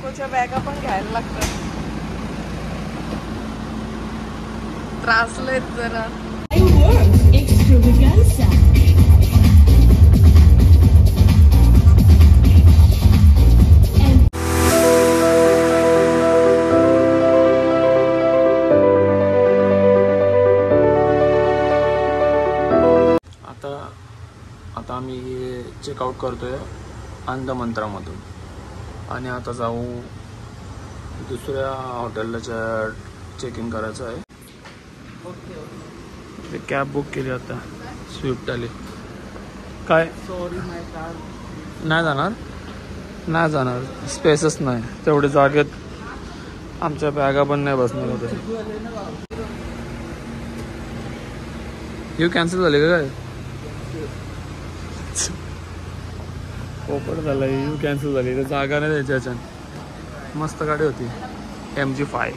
बायकोच्या बॅगा पण घ्यायला लागतात. त्रासलेत जरा. आता आम्ही चेकआउट करतोय अंधमंत्रामधून आणि आता जाऊ दुसऱ्या हॉटेलला चेक इन करायचं आहे. ते कॅब बुक केली आता स्विफ्ट आली. काय सॉरी माय कार नाही जाणार स्पेसच नाही तेवढे जागेत. आमच्या बॅगा पण नाही बसणार होते. यू कॅन्सल झाले का काय? पोपट झाला. यू कॅन्सल झाली. तर जागा नाही द्यायची याच्यात. मस्त गाडी होती MG5.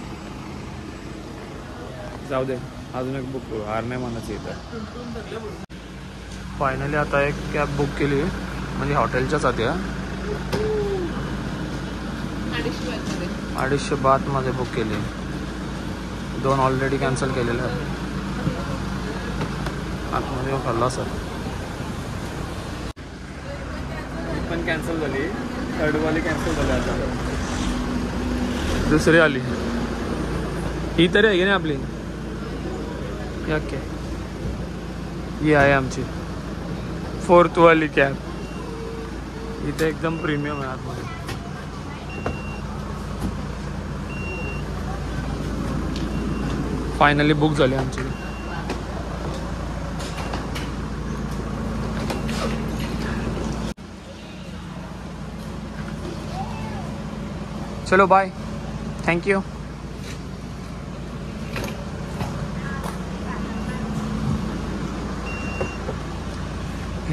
जाऊ दे अजून एक बुक करू. हार नाही म्हणायची इथं. फायनली आता एक कॅब बुक केली म्हणजे हॉटेलच्याच आधी. 250 बात मध्ये बुक केली. 2 ऑलरेडी कॅन्सल केलेले आहेत. आतमध्ये खाल्ला सर पण कॅन्सल झाली. थर्डवाली कॅन्सल झाली. आता दुसरी आली. ही तरी आहे की नाही आपली. ओके ही आहे आमची 4th वाली कॅब. इथे एकदम प्रीमियम आहे आतमध्ये. फायनली बुक झाली आमची. चलो बाय. Thank you.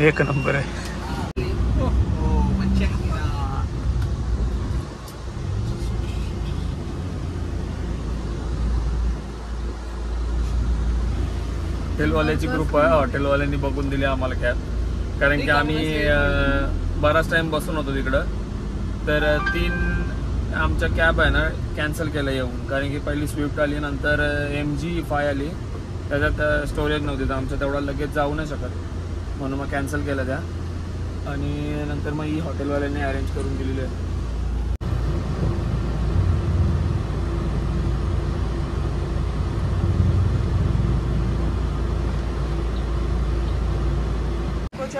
एक नंबर है. हॉटेलवाल्याची ग्रुप आहे. हॉटेलवाल्यांनी बघून दिली आम्हाला कॅब. कारण की आम्ही बराच टाइम बसून होतो तिकडं. तर 3 आमच्या कॅब आहे ना कॅन्सल केलं येऊन. कारण की पहिली स्विफ्ट आली नंतर MG5 आली. त्याच्यात स्टोरेज नव्हती तर आमचं तेवढा लगेच जाऊ नाही शकत म्हणून मग कॅन्सल केलं त्या. आणि नंतर मग ही हॉटेलवाल्यांनी अरेंज करून दिलेली आहे.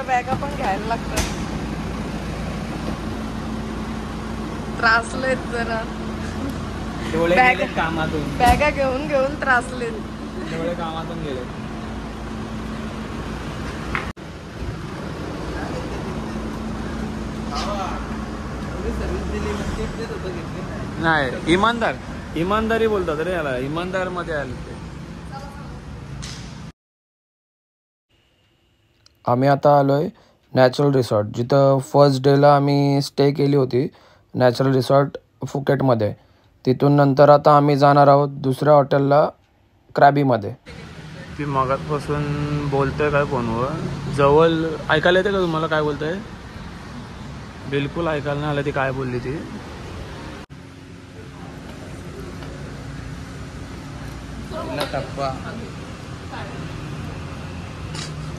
बॅगा पण घ्यायला लागतात. त्रासलेत जरा. कामातून बॅगा घेऊन त्रासलेत. तेवढे कामातून गेले. नाही इमानदारी बोलतात रे याला. इमानदार मध्ये आले ते. आम्ही आता आलोय नॅचरल रिसॉर्ट. जिथं फर्स्ट डेला आम्ही स्टे केली होती. नॅचरल रिसॉर्ट फुकेटमध्ये. तिथून नंतर आता आम्ही जाणार आहोत दुसऱ्या हॉटेलला क्रॅबीमध्ये. ती मगातपासून बोलतोय काय फोनवर. जवळ ऐकायला येते का तुम्हाला काय बोलतोय? बिलकुल ऐकायला नाही आलं ती काय बोलली ती. टप्पा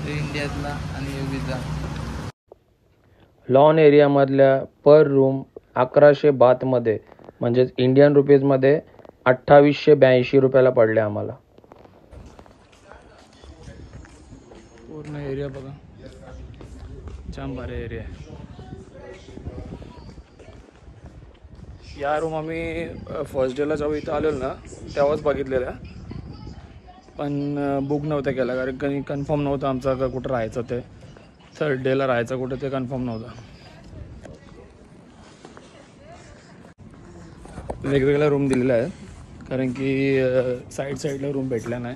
इंडियातला आणि युवीचा. लॉन एरियामधल्या पर रूम 1100 बातमध्ये म्हणजेच इंडियन रुपीजमध्ये 2882 रुपयाला पडले आम्हाला. पूर्ण एरिया बघा. जाम भारी एरिया आहे. या रूम आम्ही फर्स्ट डेला जेव्हा इथं आलेलो ना तेव्हाच बघितलेल्या. पण बुक नव्हतं केला कारण काही कन्फर्म नव्हतं आमचं का कुठं राहायचं ते. थर्ड डेला राहायचं कुठं ते कन्फर्म नव्हतं. वेगवेगळ्या रूम दिलेल्या आहेत कारण की साईडला रूम भेटल्या नाही.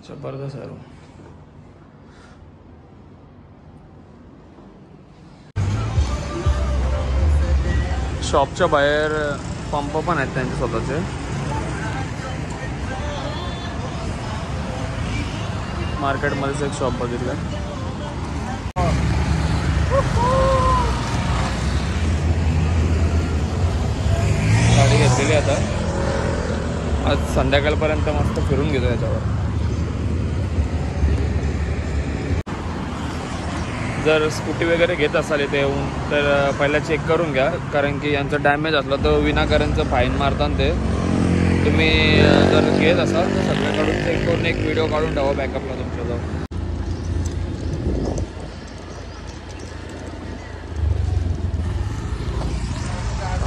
जबरदस्त आहे रूम. शॉपच्या बाहेर पंप पण आहेत त्यांचे स्वतःचे. मार्केटमध्येच एक शॉप बघितलं. गाडी घेतलेली आता. आज संध्याकाळपर्यंत मस्त फिरून घेतो याच्यावर. जर स्कूटी वगैरे घेत असाल इथे येऊन तर पहिला चेक करून घ्या, कारण की यांचं डॅमेज असलं तर विनाकारणचं फाईन मारतात ते. तुम्ही जर घेत असाल तर सगळ्याकडून चेक करून एक व्हिडिओ काढून ठेवा बॅकअपला तुमच्याजवळ.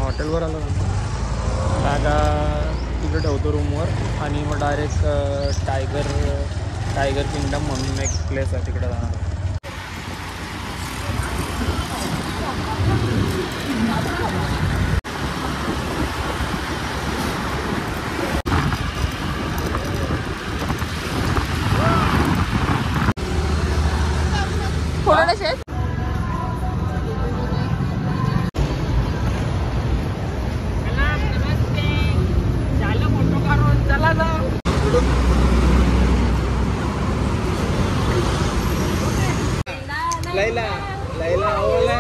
हॉटेलवर आलो ना, बॅगा तिकडे ठेवतो रूमवर आणि मग डायरेक्ट टायगर किंगडम म्हणून एक प्लेस आहे तिकडे जाणार. लैला लैला ओला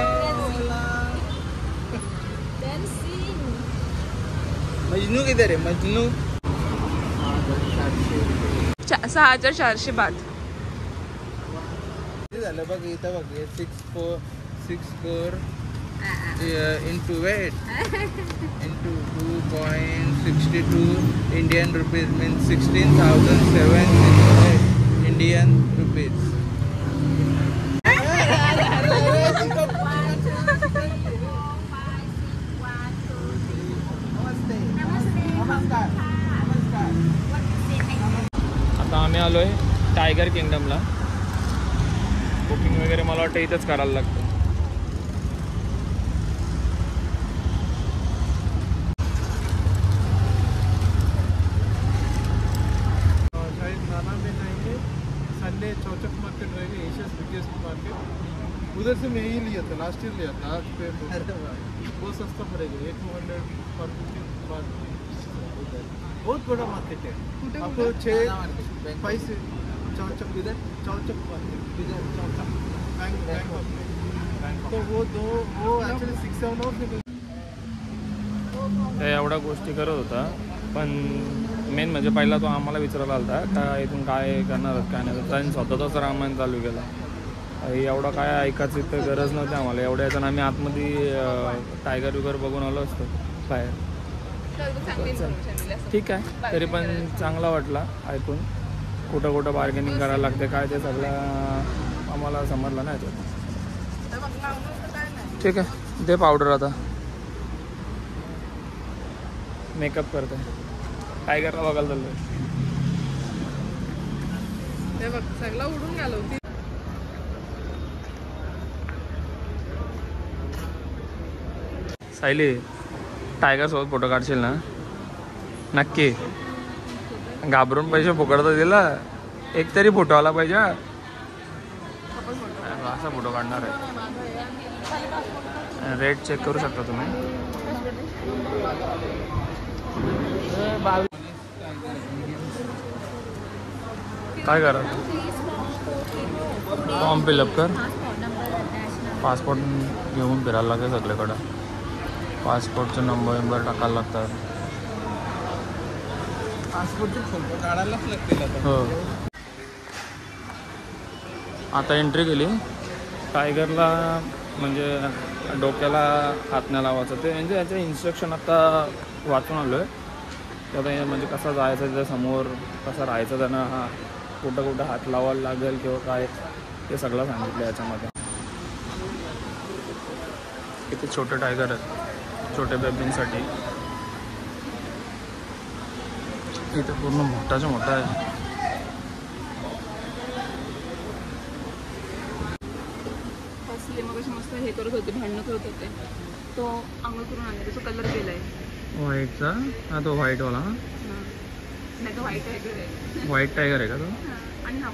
मजनू किधर आहे मजनू? 6,400 बात. झालं बघ इथं बघ 6,464 into weight into 2.62 Indian rupees means 16,768 Indian rupees. आता आम्ही आलो आहे टायगर किंगडमला. बुकिंग वगैरे मला वाटतं इथंच करायला लागतं. संडे चौचक मार्केट रहेगा, एशियाज बिगेस्ट मार्केट. उधर से मैं ही लिया था, लास्ट ईयर लिया था. आज पे बहुत सस्ता पड़ेगा, 800 पर बहुत बड़ा मार्केट है. आपको 6 से चौचक इधर चौचक मार्केट इधर चौचक बैंक तो वो एक्चुअली 6-7 आवर्स एवढ्या गोष्टी करत होता, पण मेन म्हणजे पहिला तो आम्हाला विचारायला आला होता का इथून काय करणार काय नाही. त्यांनी स्वतःच रामायण चालू केला. एवढं काय ऐकायची तर गरज नव्हती आम्हाला. एवढ्या याच्यानं आम्ही आतमध्ये टायगर वगैरे बघून आलो असतो बाहेर. ठीक आहे, तरी पण चांगला वाटला ऐकून. कुठं कुठं बार्गेनिंग करायला लागते काय ते सगळं आम्हाला समजलं नाही. ठीक आहे, दे पावडर. आता मेकअप करते. टायगरला बघायला चाललोय. हे बघ सगळं उडून गेलो. सायली, टायगर सोबत फोटो काढशील ना? नक्की. घाबरून पैसे फुकटता दिला. एक तरी फोटो आला पाहिजे. असा फोटो काढणार आहे. रेट चेक करू शकता तुम्ही. काय करा, फॉर्म फिलअप कर. पासपोर्ट घेऊन फिरायला लागेल सगळीकडं. पासपोर्टचा नंबर टाकायला लागतात. पासपोर्टचे फोटो काढायलाच लागतील आता. हो, आता एंट्री केली. टायगरला म्हणजे डोक्याला हात नाही लावायचं ते म्हणजे याचे इन्स्ट्रक्शन आता वाचून आलो आहे. आता म्हणजे कसं जायचं तिथं समोर, कसं राहायचं त्यांना, हां कुठं कुठं हात लावायला लागेल किंवा काय ते सगळं सांगितलं याच्यामध्ये. किती छोटे टायगर आहेत छोटे बेबींसाठी. इथं पूर्ण मोठाच्या मोठा आहे. मग मस्त हे करत होते, भांडणं करत होते. तो अंघोळ करून आणला, त्याचा कलर गेलाय व्हाईटचा. हा तो व्हाईटवाला. नाही तो व्हाईट टायगर आहे. व्हाईट टायगर आहे का तो? आणि हा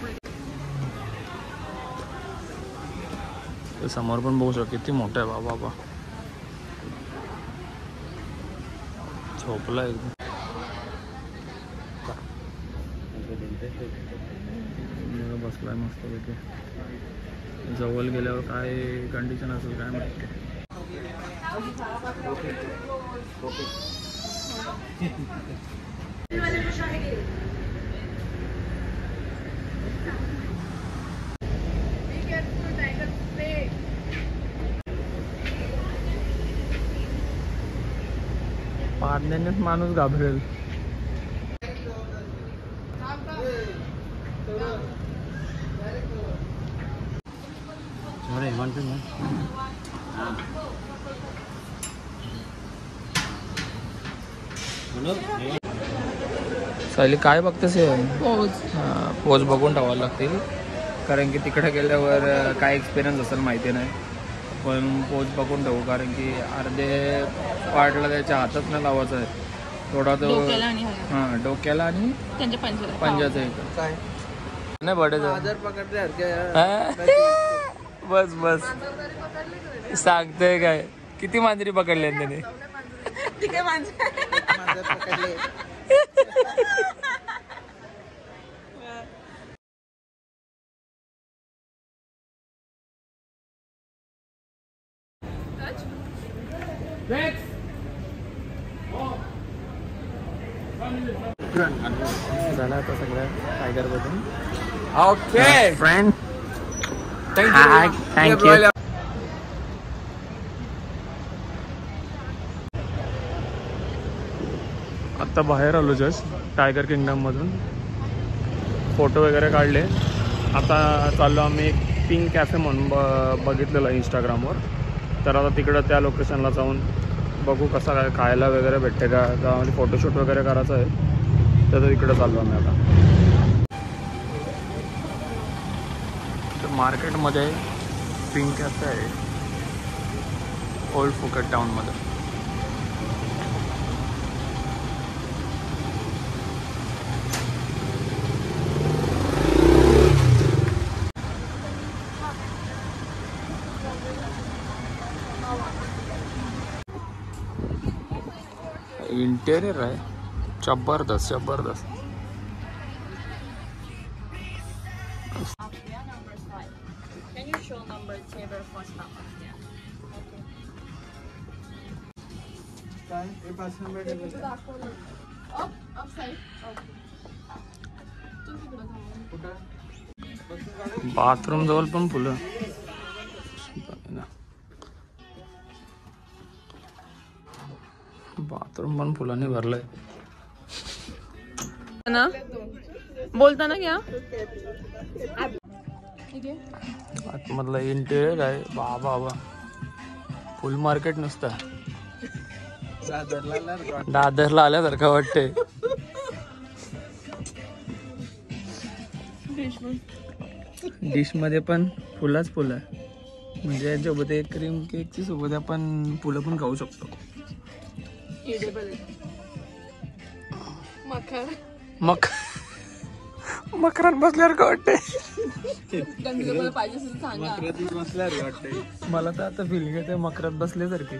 ते समोर पण बघू शकतो किती मोठं आहे बाबा. झोपला एकदम. बसलाय मस्तपैकी. जवळ गेल्यावर काय कंडिशन असेल काय माहिती. पाडण्यानेच माणूस घाबरेल. सायली काय बघतेस? पोज बघून ठेवायला लागतील कारण की तिकडे गेल्यावर काय एक्सपिरियन्स असेल माहिती नाही, पण पोज बघून ठेवू कारण की अर्धे पार्टला त्याच्या हातात नाही लावायचं आहे. थोडा तो हां डोक्याला आणि त्यांच्या पंजाचं एक काय नाही बडे आजार पकडले बस बस सांगतोय काय किती मांजरी पकडल्या त्याने. पकडले. झालं आता सगळं टायगर बघून. Okay friend thank you. आत्ता बाहेर आलो जस्ट टायगर किंगडम मधून. फोटो वगैरे काढले. आता चाललो आम्ही एक पिंक कॅफे म्हणून बघितलेलं इंस्टाग्रामवर. तर आता तिकडं त्या लोकेशनला जाऊन बघू कसं काय खायला वगैरे भेटते का, त्यामध्ये फोटोशूट वगैरे करायचं आहे. तर तिकडं चाललो आम्ही आता. तर मार्केटमध्ये पिंक कॅफे आहे ओल्ड फुकट टाउनमध्ये. इंटेरियर आहे जबरदस्त जबरदस्त. बाथरूम जवळ पण फुलं. बाथरूम पण फुलांनी भरलंय ना. बोलताना घ्या. आतमधलं इंटेरियर आहे बाबा बाबा. फुल मार्केट नुसतं दादरला आल्यासारखं वाटतंय. डिश मध्ये पण फुलंच फुलं आहे. म्हणजे याच्यासोबत एक क्रीम केकची सोबत आपण फुलं पण खाऊ शकतो. मकरात बसल्यावर का वाटतंय. मला तर आता फिलिंग येते मकरात बसल्यासारखी.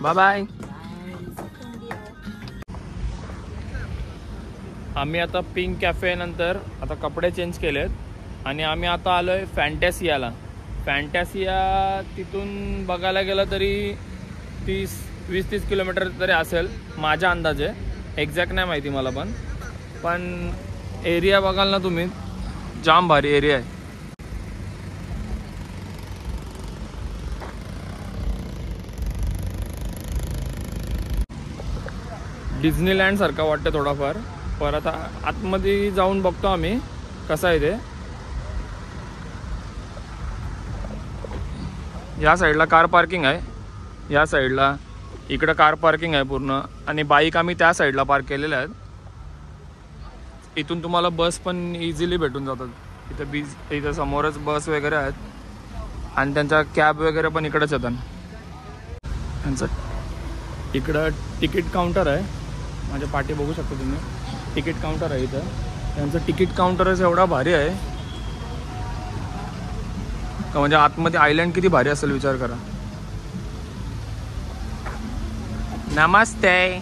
Bye bye. आम्ही आता पिंक कॅफे नंतर आता कपडे चेंज केलेत आणि आम्ही आता आलोय फॅन्टॅसियाला. फॅन्टॅसिया तिथून बघायला गेलं तरी 20-30 किलोमीटर तरी असेल माझ्या अंदाजे. एक्झॅक्ट नाही माहिती मला पण एरिया बघाल ना तुम्ही जाम भारी एरिया आहे. डिझनीलँड सारखा वाटतं थोडाफार. पर आता आतमध्ये जाऊन बघतो आम्ही कसं आहे ते. या साईडला कार पार्किंग आहे, या साईडला इकडं कार पार्किंग आहे पूर्ण आणि बाईक आम्ही त्या साईडला पार्क केलेल्या आहेत. इथून तुम्हाला बस पण इझिली भेटून जातात. इथं समोरच बस वगैरे आहेत आणि त्यांच्या कॅब वगैरे पण इकडंच येतात. त्यांचं इकडं तिकीट काउंटर आहे. माझ्या पाठी बघू शकता तुम्ही तिकीट काउंटर आहे इथं. त्यांचं तिकीट काउंटरच एवढा भारी आहे का म्हणजे आतमध्ये आयलंड किती भारी असेल विचार करा. नमस्ते.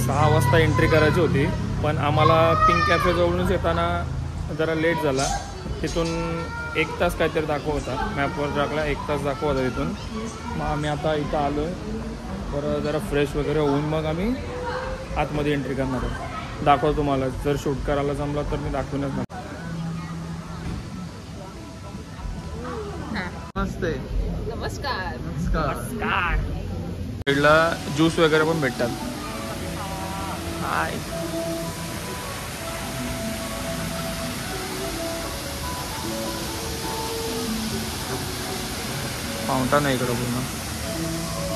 सहा वाजता एंट्री करायची होती, पण आम्हाला पिंक कॅफे जवळूनच येताना जरा लेट झाला. तिथून 1 तास काहीतरी दाखवता, मॅपवर टाकला 1 तास दाखवता तिथून. मग आम्ही आता इथं आलो आहे. बरं जरा फ्रेश वगैरे होऊन मग आम्ही आतमध्ये एंट्री करणार आहे. दाखवतो तुम्हाला, जर शूट करायला जमला तर मी दाखवूनच ना. नमस्ते. नमस्कार. नमस्कार. साईडला ज्यूस वगैरे पण भेटतात. हाय. फाउंटन आहे इकडं पूर्ण.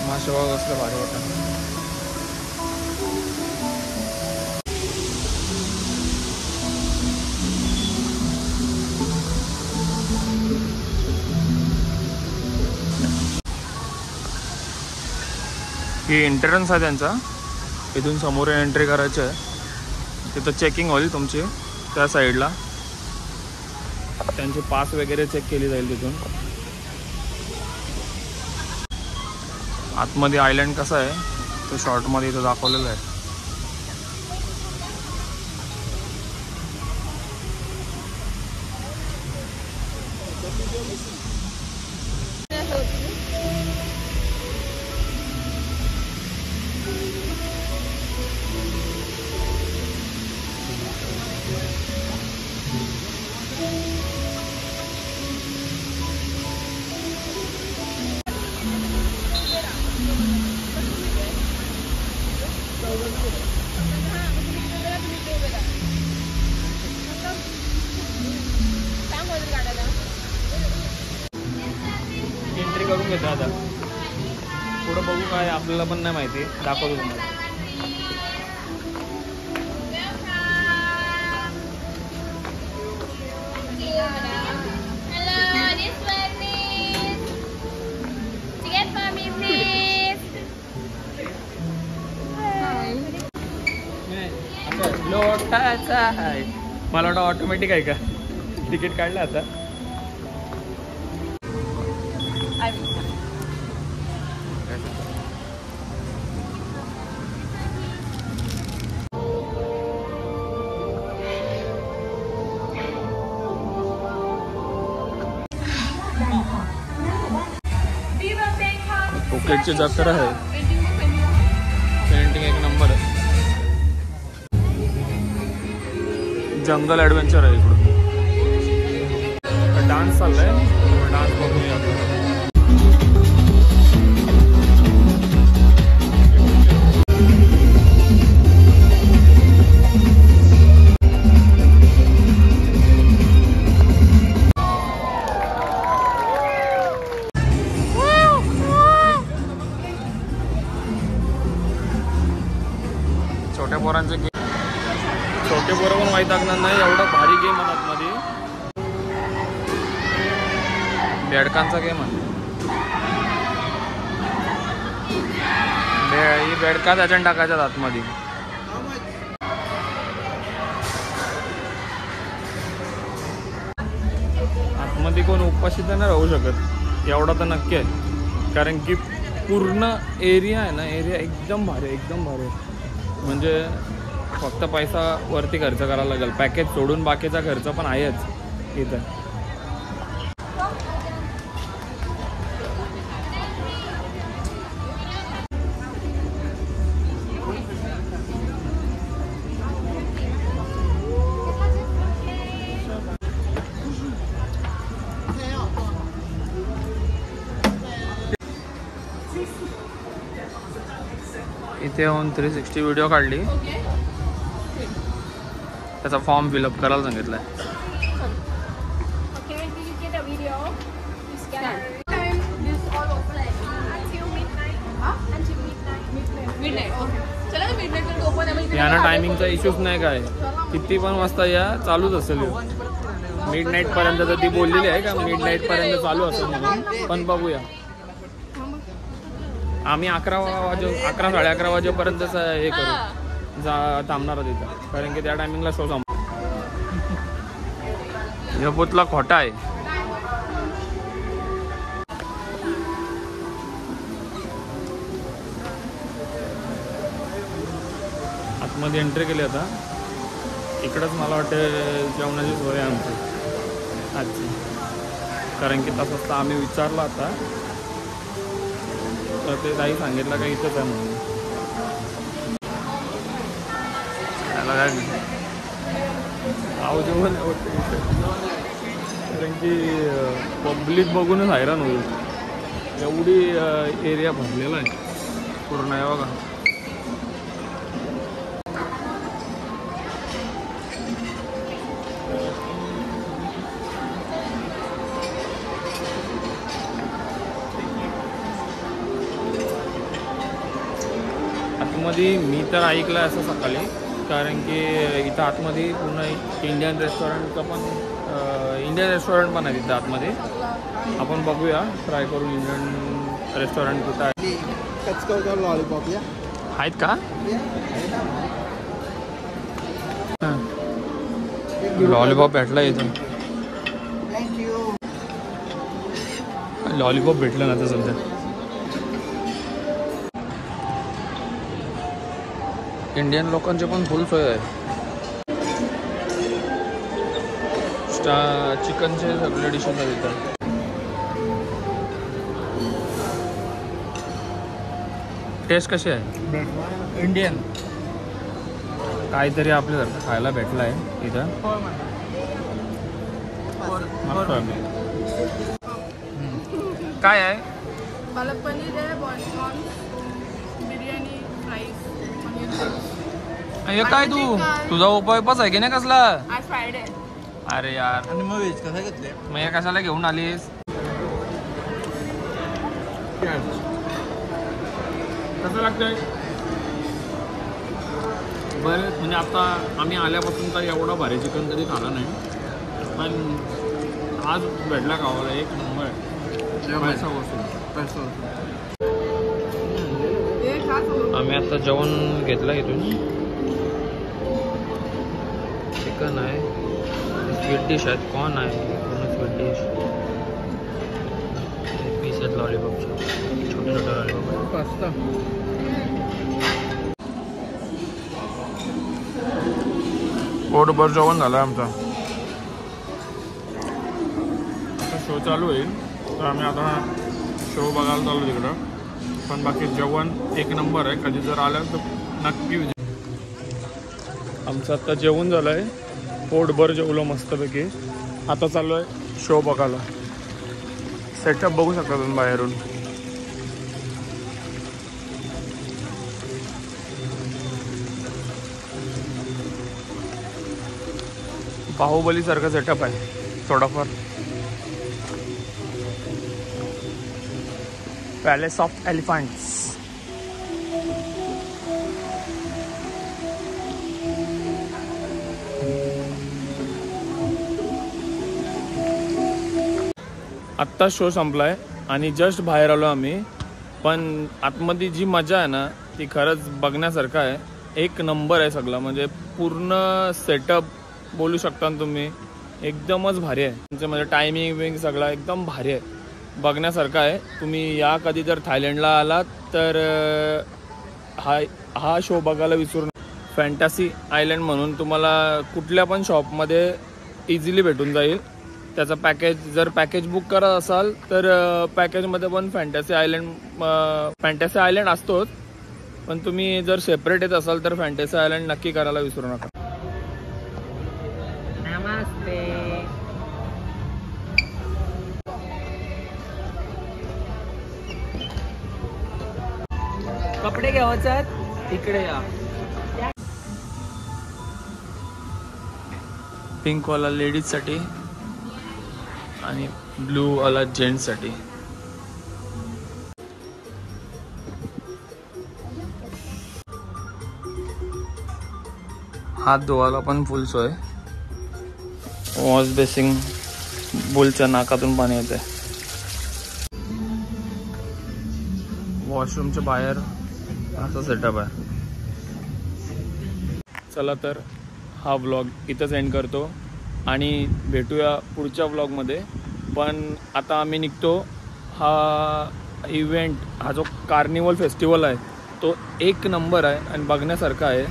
माशा कसलं भारी वाटतं. ही एंट्रन्स आहे त्यांचा. इथून समोर एंट्री करायची आहे. तिथं चेकिंग होईल तुमची त्या साईडला. त्यांचे पास वगैरे चेक केली जाईल तिथून. आतमध्ये आयलंड कसं आहे तो शॉर्टमध्ये इथं दाखवलेलं आहे. एंट्री करून घेतो आता. पुढं बघू काय आपल्याला पण नाही माहिती. दाखवतो तुम्हाला. लोटाचा आहे. मला वाटतं ऑटोमॅटिक आहे का. तिकीट काढलं आता. फुकेटची जत्रा आहे. पेंटिंग एक नंबर आहे. जंगल ॲडव्हेंचर आहे इकडून. डान्स चाललाय. डान्स बघूया आपण. छोट्या पोरांचे गेम. छोटे पोरं पण माहीत लागणार नाही एवढा भारी गेम आहे आतमध्ये. बेडकांचा गेम आहे. ही बेडका त्याच्यानं टाकायच्यात आतमध्ये. आतमध्ये कोण उपाशी तर नाही राहू शकत एवढा तर नक्की आहे. कारण की पूर्ण एरिया आहे ना, एरिया एकदम भारी आहे. एकदम भारी आहे. म्हणजे फक्त पैसा वरती खर्च करायला लागेल. पॅकेज सोडून बाकीचा खर्च पण आहेच इथं. इथे येऊन 360 व्हिडिओ काढली. त्याचा फॉर्म फिलअप करायला सांगितलं आहे. यांना टायमिंगचा इश्यूज नाही काय. किती पण वाजता या, चालूच असेल. मिड पर्यंत तर ती बोललेली आहे का मिड पर्यंत चालू असेल म्हणून. पण बघूया. आम्ही 11 साडे 11 वाजेपर्यंतच हे करू थांबणार तिथं. कारण की त्या टायमिंगला शो संप. हे पुतला खोटा आहे. आतमध्ये एंट्री केली आता. इकडंच मला वाटतं जेवणाची सोय आहे आमची आजची, कारण की तसंच तर आम्ही विचारलं आता तर ते ताई सांगितलं का इथंच आहे म्हणून. त्याला काय जेवण कारण की पब्लिक बघूनच हैराण होईल, एवढी एरिया भरलेला आहे पूर्ण आहे बघा. आतमध्ये मी तर ऐकलं असं सकाळी, कारण की इथं आतमध्ये पूर्ण इंडियन रेस्टॉरंटचं पण इंडियन रेस्टॉरंट पण आहे तिथं आतमध्ये. आपण बघूया, ट्राय करून इंडियन रेस्टॉरंट कुठं आहे. कचकवचा लॉलीपॉप या आहेत का? लॉलीपॉप भेटला इथं. थँक्यू. लॉलीपॉप भेटलं ना तर सध्या. इंडियन लोकांचे पण फुल सोय आहे. चिकनचे सगळे डिशेस आहेत इथं. टेस्ट कशी आहे? इंडियन काहीतरी आपल्यासारखं खायला भेटलं आहे इथं. काय आहे? मला पनीर आहे, बॉन्स, बिर्याणी, फ्राईज, हे काय तुझा उपायच आहे की नाही कसला? आज फ्रायडे. अरे यार, आणि मग व्हेज कसं घेतले? मग हे कशाला घेऊन आलीस? कसं लागतंय? बरं, म्हणजे आता आम्ही आल्यापासून तर एवढा भारी चिकन कधी खाला नाही, पण आज भेटला खावाला एक नंबर. पैसा वसूल. आम्ही आता जेवण घेतलं इथून. चिकन आहे, स्वीट डिश आहेत, कॉर्न आहे, पूर्ण स्वीट डिश, पीस आहेत लॉलीपॉपचे, छोटे छोटे लॉलीपॉप. पास्ता पोटभर जेवण झालं आमचं. आता शो चालू होईल तर आम्ही आता शो बघायला चालू तिकडं, पण बाकी जेवण एक नंबर आहे. कधी जर आलं तर नक्की. आमचं आता जेवण झालं आहे, पोटभर जेवलो मस्तपैकी. आता चालू आहे शो बघायला. सेटअप बघू शकता तुम्ही बाहेरून. बाहुबली सारखा सेटअप आहे थोडाफार. Palace of elephants. आत्ता शो संपलाय आणि जस्ट बाहेर आलो आम्ही, पण आतमध्ये जी मजा आहे ना ती खरंच बघण्यासारखं आहे. एक नंबर आहे सगळं, म्हणजे पूर्ण सेटअप बोलू शकता तुम्ही, एकदमच भारी आहे. तुमचं म्हणजे टायमिंग विंग सगळं एकदम भारी आहे, बघण्यासारखं आहे. तुम्ही या कधी जर थायलंडला आलात तर हा शो बघायला विसरू नका. फॅन्टसी आयलंड म्हणून तुम्हाला कुठल्या पण शॉपमध्ये इझिली भेटून जाईल. त्याचं पॅकेज जर पॅकेज बुक करत असाल तर पॅकेजमध्ये पण फॅन्टसी आयलंड असतोच, पण तुम्ही जर सेपरेट येत असाल तर फॅन्टसी आयलंड नक्की करायला विसरू नका. नमस्ते. कपडे घ्यायचं इकडे या. पिंक वाला लेडीज साठी आणि ब्लू वाला जेंट्स साठी. हात धुवायला पण फुल सोय. वॉश बेसिंग, बुलच्या नाकातून पाणी येते. वॉशरूमच्या बाहेर असा सेटअप आहे. चला तर हा व्लॉग इथंच एंड करतो आणि भेटूया पुढच्या व्लॉगमध्ये. पण आता आम्ही निघतो. हा इव्हेंट, हा जो कार्निवल फेस्टिवल आहे तो एक नंबर आहे आणि बघण्यासारखा आहे.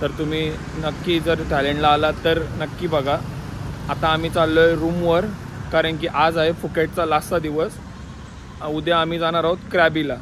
तर तुम्ही नक्की जर थायलंडला आलात तर नक्की बघा. आता आम्ही चाललो आहे रूमवर, कारण की आज आहे फुकेटचा लास्टचा दिवस. उद्या आम्ही जाणार आहोत क्रॅबीला.